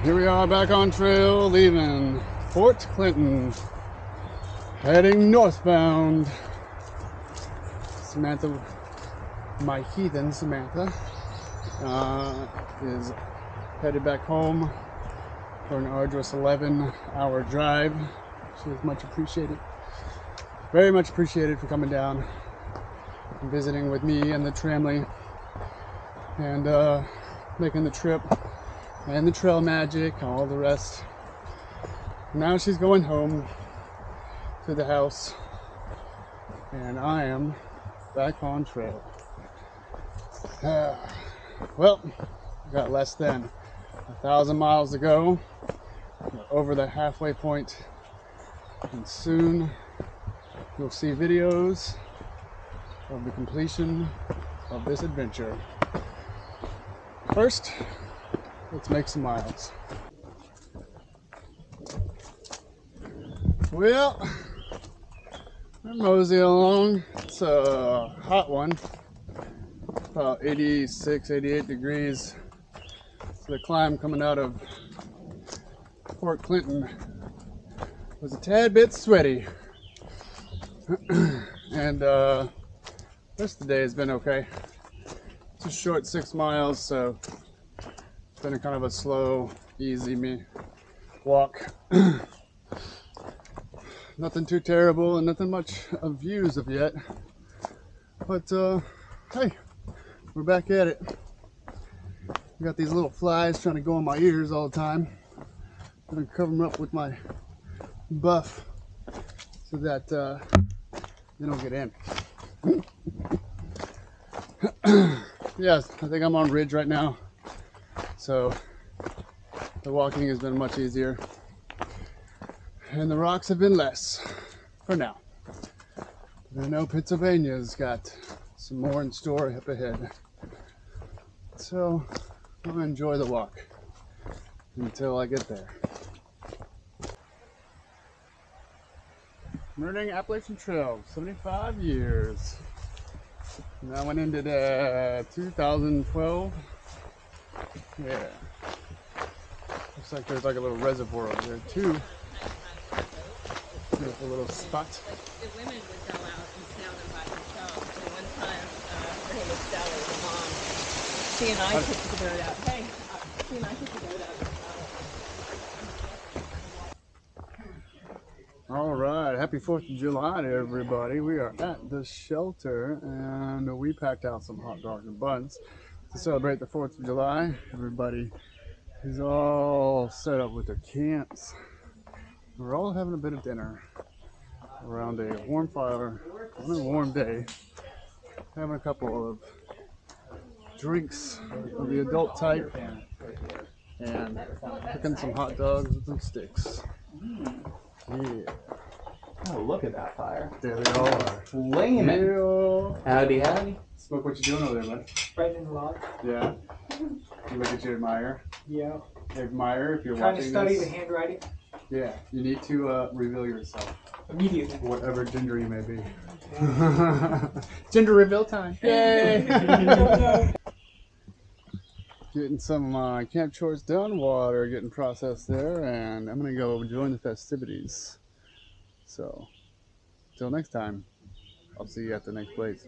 Here we are back on trail, leaving Fort Clinton, heading northbound. Samantha, my heathen Samantha, is headed back home for an arduous 11-hour drive. She is much appreciated, very much appreciated for coming down and visiting with me and the tramley and making the trip and the trail magic and all the rest. Now she's going home to the house and I am back on trail. Well, got less than 1,000 miles to go. We're over the halfway point, and soon you'll see videos of the completion of this adventure. First, let's make some miles. Well, we're moseying along. It's a hot one, about 86, 88 degrees. So the climb coming out of Fort Clinton was a tad bit sweaty. And the rest of the day has been okay. It's a short 6 miles, so it's been a kind of a slow, easy walk. Nothing too terrible and nothing much of views of yet. But hey, we're back at it. I got these little flies trying to go in my ears all the time. I'm gonna cover them up with my buff so that they don't get in. Yes, I think I'm on ridge right now, so the walking has been much easier and the rocks have been less for now. But I know Pennsylvania's got some more in store up ahead, so I'm gonna enjoy the walk until I get there. Running Appalachian Trail, 75 years. And that went into the 2012. Yeah. Looks like there's like a little reservoir over there too. Beautiful little spot. Like the women would go out and sail them by themselves. And one time, her name was Sally, the mom. She and I took the boat out. Hey, she and I took the boat out. All right, happy 4th of July to everybody. We are at the shelter and we packed out some hot dogs and buns to celebrate the 4th of July. Everybody is all set up with their camps. We're all having a bit of dinner around a warm fire on a warm day, having a couple of drinks of the adult type and cooking some hot dogs with some sticks. Yeah. Oh, look at that fire. There they all are. Flaming. Yeah. Howdy, howdy. Smoke, what you doing over there, bud? Right in the log. Yeah. You look at you, admire. Yeah. Admire if you're Trying to watching study this. the handwriting Yeah, you need to reveal yourself. immediately. Whatever gender you may be. Gender reveal time. Yay! Getting some camp chores done, water getting processed there, and I'm going to go join the festivities. So, till next time, I'll see you at the next place.